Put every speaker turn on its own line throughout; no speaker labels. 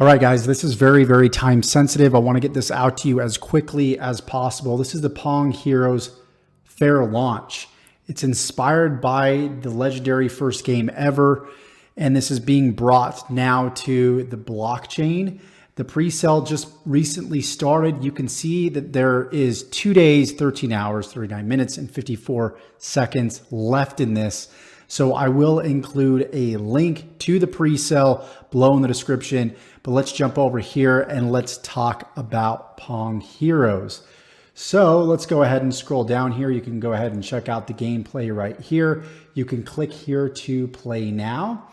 All right, guys, this is very, very time sensitive. I want to get this out to you as quickly as possible. This is the Pong Heroes fair launch. It's inspired by the legendary first game ever, and this is being brought now to the blockchain. The pre-sale just recently started. You can see that there is 2 days, 13 hours, 39 minutes, and 54 seconds left in this. So I will include a link to the pre-sale below in the description, but let's jump over here and let's talk about Pong Heroes. So let's go ahead and scroll down here. You can go ahead and check out the gameplay right here. You can click here to play now.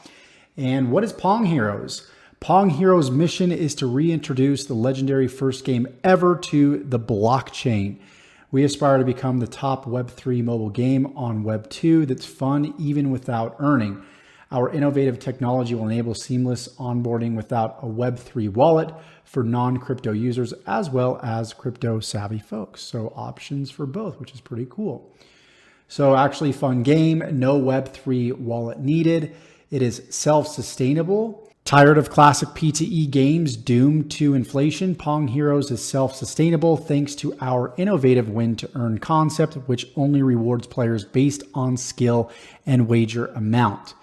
And what is Pong Heroes? Pong Heroes' mission is to reintroduce the legendary first game ever to the blockchain. We aspire to become the top Web3 mobile game on Web2 that's fun even without earning. Our innovative technology will enable seamless onboarding without a Web3 wallet for non-crypto users as well as crypto-savvy folks. So options for both, which is pretty cool. So actually fun game, no Web3 wallet needed. It is self-sustainable. Tired of classic PTE games doomed to inflation? Pong Heroes is self-sustainable thanks to our innovative win-to-earn concept, which only rewards players based on skill and wager amount.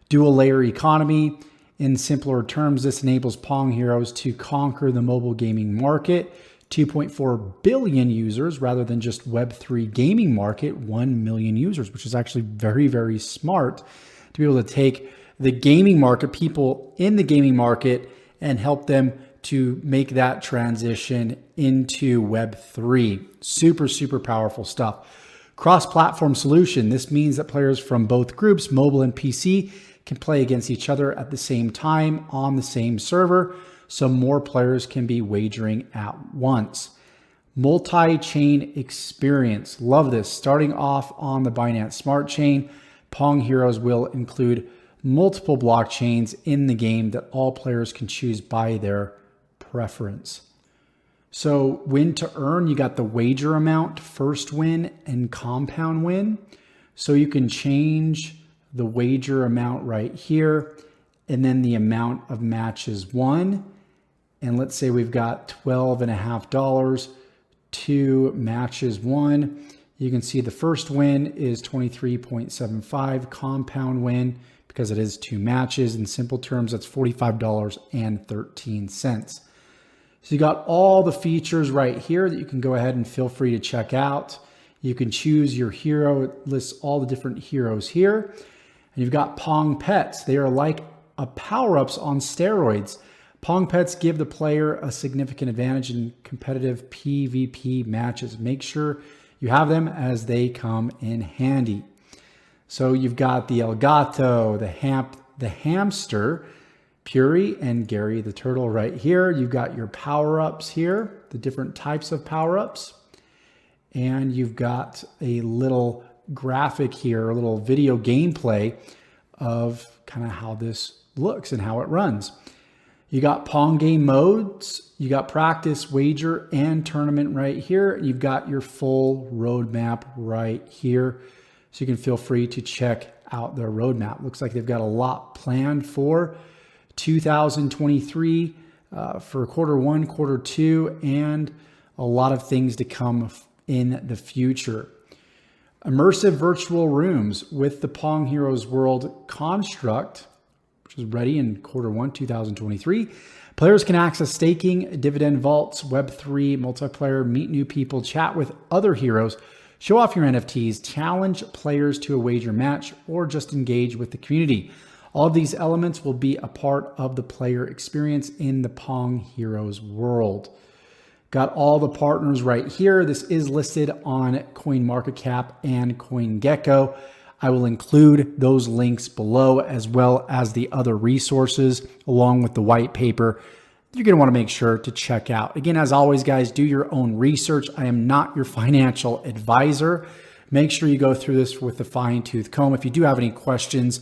Dual layer economy. In simpler terms, this enables Pong Heroes to conquer the mobile gaming market. 2.4 billion users rather than just Web3 gaming market, 1 million users, which is actually very, very smart to be able to take the gaming market, people in the gaming market, and help them to make that transition into Web3. Super, super powerful stuff. Cross-platform solution. This means that players from both groups, mobile and PC, can play against each other at the same time on the same server, so more players can be wagering at once. Multi-chain experience. Love this. Starting off on the Binance Smart Chain, Pong Heroes will include multiple blockchains in the game that all players can choose by their preference. So win to earn, you got the wager amount, first win, and compound win. So you can change the wager amount right here, and then the amount of matches won. And let's say we've got $12.50, 2 matches won. You can see the first win is 23.75, compound win, because it is 2 matches. In simple terms, that's $45.13. So you got all the features right here that you can go ahead and feel free to check out. You can choose your hero. It lists all the different heroes here. And you've got Pong Pets. They are like power-ups on steroids. Pong Pets give the player a significant advantage in competitive PvP matches. Make sure you have them as they come in handy. So you've got the El Gato, the hamster, Puri, and Gary the turtle right here. You've got your power-ups here, the different types of power-ups. And you've got a little graphic here, a little video gameplay of kind of how this looks and how it runs. You got Pong game modes, you got practice, wager, and tournament right here. You've got your full roadmap right here. So you can feel free to check out their roadmap. Looks like they've got a lot planned for 2023, for Q1, Q2, and a lot of things to come in the future. Immersive virtual rooms with the Pong Heroes World construct, which is ready in Q1 2023. Players can access staking, dividend vaults, Web3 multiplayer, meet new people, chat with other heroes, show off your NFTs, challenge players to a wager match, or just engage with the community. All of these elements will be a part of the player experience in the Pong Heroes world. Got all the partners right here. This is listed on Coinmarketcap and CoinGecko. I will include those links below as well as the other resources along with the white paper you're going to want to make sure to check out. Again, as always, guys, do your own research. I am not your financial advisor. Make sure you go through this with a fine-tooth comb. If you do have any questions,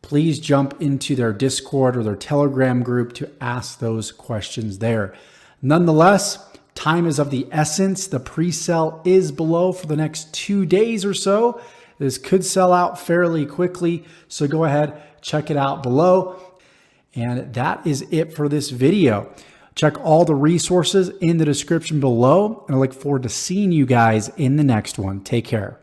please jump into their Discord or their Telegram group to ask those questions there. Nonetheless, time is of the essence. The pre-sale is below for the next 2 days or so. This could sell out fairly quickly, so go ahead, check it out below. And that is it for this video. Check all the resources in the description below, and I look forward to seeing you guys in the next one. Take care.